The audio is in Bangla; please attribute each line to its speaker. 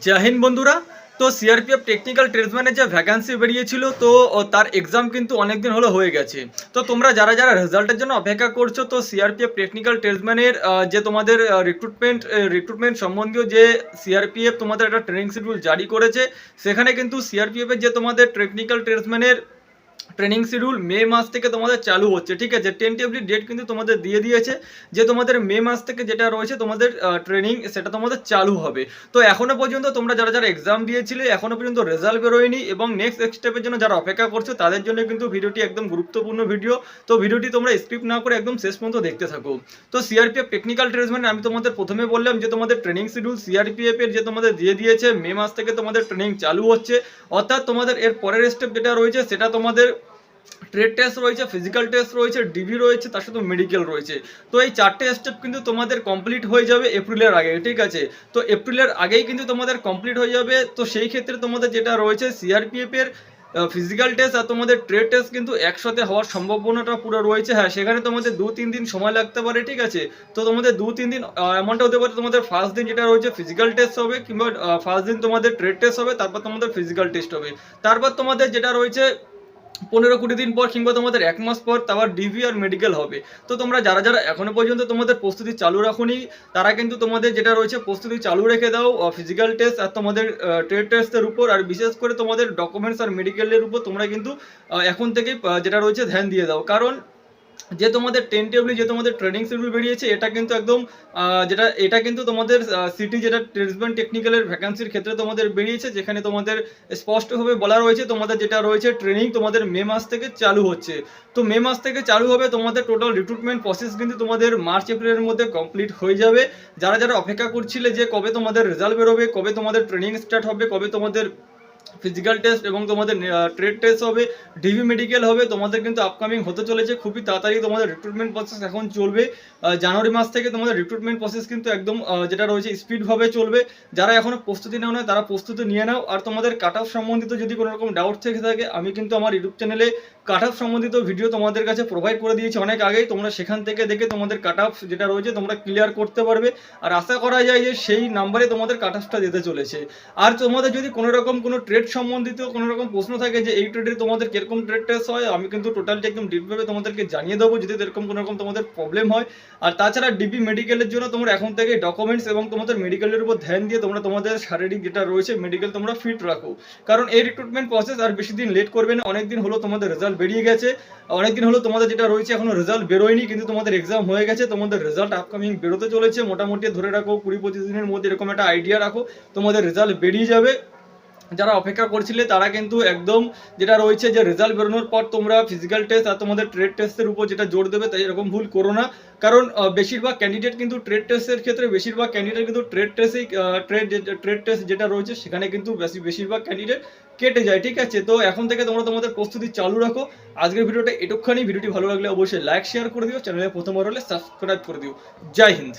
Speaker 1: জয় হিন্দ বন্ধুরা। তো সিআরপিএফ টেকনিক্যাল ট্রেডসম্যানের যে ভ্যাকান্সি বেরিয়েছিল, তো তার এক্সাম কিন্তু অনেক দিন হলো হয়ে গেছে। তো তোমরা যারা যারা রেজাল্টের জন্য অপেক্ষা করছো, তো সিআরপিএফ টেকনিক্যাল ট্রেডসম্যানের যে তোমাদের রিক্রুটমেন্ট সম্বন্ধীয় যে সিআরপিএফ তোমাদের একটা ট্রেনিং শিডিউল জারি করেছে, সেখানে কিন্তু সিআরপিএফের যে তোমাদের টেকনিক্যাল ট্রেডসম্যানের ট্রেনিং শিডিউল মে মাস থেকে তোমাদের চালু হচ্ছে। ঠিক আছে, টেন্টেটিভলি ডেট কিন্তু তোমাদের দিয়ে দিয়েছে যে তোমাদের মে মাস থেকে যেটা রয়েছে তোমাদের ট্রেনিং, সেটা তোমাদের চালু হবে। তো এখনো পর্যন্ত তোমরা যারা যারা এক্সাম দিয়েছিলে এখনো পর্যন্ত রেজাল্ট বেরোয়নি এবং নেক্সট স্টেপের জন্য যারা অপেক্ষা করছো তাদের জন্য কিন্তু ভিডিওটি একদম গুরুত্বপূর্ণ ভিডিও। তো ভিডিওটি তোমরা স্কিপ না করে একদম শেষ পর্যন্ত দেখতে থাকো। তো সিআরপিএফ টেকনিক্যাল ট্রেডসম্যান আমি তোমাদের প্রথমে বললাম যে তোমাদের ট্রেনিং শিডিউল সিআরপিএফ এর যে তোমাদের দিয়ে দিয়েছে, মে মাস থেকে তোমাদের ট্রেনিং চালু হচ্ছে। অর্থাৎ তোমাদের এর পরের স্টেপ যেটা রয়েছে সেটা তোমাদের ট্রেড টেস্ট রয়েছে, ফিজিক্যাল টেস্ট রয়েছে, ডিবি রয়েছে, তার সাথে মেডিকেল রয়েছে। তো এই চারটে স্টেপ কিন্তু তোমাদের কমপ্লিট হয়ে যাবে এপ্রিলের আগে। ঠিক আছে, তো এপ্রিলের আগেই কিন্তু তোমাদের কমপ্লিট হয়ে যাবে। তো সেই ক্ষেত্রে তোমাদের যেটা রয়েছে সিআরপিএফ এর ফিজিক্যাল টেস্ট আর তোমাদের ট্রেড টেস্ট কিন্তু একসাথে হওয়ার সম্ভাবনাটা পুরো রয়েছে। হ্যাঁ, সেখানে তোমাদের 2-3 দিন সময় লাগতে পারে। ঠিক আছে, তো তোমাদের 2-3 দিন এমনটা হতে পারে তোমাদের ফার্স্ট দিন যেটা রয়েছে ফিজিক্যাল টেস্ট হবে, কিংবা ফার্স্ট দিন তোমাদের ট্রেড টেস্ট হবে, তারপর তোমাদের ফিজিক্যাল টেস্ট হবে, তারপর তোমাদের যেটা রয়েছে 15-20 দিন পর কিংবা তোমাদের 1 মাস পর তারপর ডিভি আর মেডিকেল হবে। তো তোমরা যারা যারা এখনো পর্যন্ত তোমাদের প্রস্তুতি চালু রাখোনি, তারা কিন্তু তোমাদের যেটা রয়েছে প্রস্তুতি চালু রেখে দাও ফিজিক্যাল টেস্ট আর তোমাদের ট্রেড টেস্টের উপর, আর বিশেষ করে তোমাদের ডকুমেন্টস আর মেডিকেলের উপর তোমরা কিন্তু এখন থেকেই যেটা রয়েছে ধ্যান দিয়ে দাও। কারণ যে তোমাদের টেন্টেবলি যে তোমাদের ট্রেনিং শিডিউল বেরিয়েছে এটা কিন্তু একদম এটা কিন্তু তোমাদের সিটি যেটা ট্রেডসম্যান টেকনিক্যালের ভ্যাকান্সির ক্ষেত্রে তোমাদের বেরিয়েছে, যেখানে তোমাদের স্পষ্টভাবে বলা রয়েছে তোমাদের যেটা রয়েছে ট্রেনিং তোমাদের মে মাস থেকে চালু হচ্ছে। তো মে মাস থেকে চালু হবে, তোমাদের টোটাল রিক্রুটমেন্ট প্রসেস কিন্তু তোমাদের মার্চ এপ্রিলের মধ্যে কমপ্লিট হয়ে যাবে। যারা যারা অপেক্ষা করছিলে যে কবে তোমাদের রেজাল্ট বেরোবে, কবে তোমাদের ট্রেনিং স্টার্ট হবে, কবে তোমাদের ফিজিক্যাল টেস্ট এবং তোমাদের ট্রেড টেস্ট হবে, ডিভি মেডিকেল হবে, তোমাদের কিন্তু আপকামিং হতে চলেছে খুবই তাড়াতাড়ি। তোমাদের রিক্রুটমেন্ট প্রসেস এখন চলবে জানুয়ারি মাস থেকে তোমাদের রিক্রুটমেন্ট প্রসেস কিন্তু একদম যেটা রয়েছে স্পিডভাবে চলবে। যারা এখনো প্রস্তুতি নাও না তারা প্রস্তুতি নিয়ে নাও। আর তোমাদের কাট অফ সম্বন্ধিত যদি কোনো রকম ডাউট থেকে থাকে, আমি কিন্তু আমার ইউটিউব চ্যানেলে কাট অফ সম্বন্ধিত ভিডিও তোমাদের কাছে প্রোভাইড করে দিয়েছি অনেক আগেই। তোমরা সেখান থেকে দেখে তোমাদের কাট অফ যেটা রয়েছে তোমরা ক্লিয়ার করতে পারবে। আর আশা করা যায় যে সেই নাম্বারে তোমাদের কাট অফটা দিতে চলেছে। আর তোমাদের যদি কোনো রকম কোনো ট্রেড সম্বন্ধিত কোনো রকম প্রশ্ন থাকে যে এই ট্রেডে তোমাদের কিরকম ট্রেড টেস্ট হয়, আমি কিন্তু টোটালটি একদম ডিপভাবে তোমাদেরকে জানিয়ে দেবো যদি এরকম কোনো রকম তোমাদের প্রবলেম হয়। আর তাছাড়া ডিবি মেডিকেলের জন্য তোমরা এখন থেকে ডকুমেন্টস এবং তোমাদের মেডিকেলের উপর ধ্যান দিয়ে তোমরা তোমাদের শারীরিক যেটা রয়েছে মেডিকেল তোমরা ফিট রাখো। কারণ এই রিক্রুটমেন্ট প্রসেস আর বেশি দিন লেট করবে না। অনেকদিন হলো তোমাদের রেজাল্ট বেরিয়ে গেছে, অনেকদিন হলো তোমাদের যেটা রয়েছে এখনো রেজাল্ট বেরোয়নি, কিন্তু তোমাদের এক্সাম হয়ে গেছে, তোমাদের রেজাল্ট আপকামিং বেরোতে চলেছে। মোটামুটি ধরে রাখো 20-25 দিনের মধ্যে এরকম একটা আইডিয়া রাখো তোমাদের রেজাল্ট বেরিয়ে যাবে। যারা অপেক্ষা করছিলে তারা কিন্তু একদম যেটা রয়েছে যে রেজাল্ট বেরোনোর পর তোমরা ফিজিক্যাল টেস্ট আর তোমাদের ট্রেড টেস্টের উপর যেটা জোর দেবে, তাই এরকম ভুল করো না। কারণ বেশিরভাগ ক্যান্ডিডেট কিন্তু ট্রেড টেস্টের ক্ষেত্রে বেশিরভাগ ক্যান্ডিডেট কিন্তু ট্রেড টেস্ট যেটা রয়েছে সেখানে কিন্তু বেশিরভাগ ক্যান্ডিডেট কেটে যায়। ঠিক আছে, তো এখন থেকে তোমরা তোমাদের প্রস্তুতি চালু রাখো। আজকের ভিডিওটা এটুকখানি। ভিডিওটি ভালো লাগলে অবশ্যই লাইক শেয়ার করে দিও, চ্যানেলে প্রথমবার হলে সাবস্ক্রাইব করে দিও। জয় হিন্দ।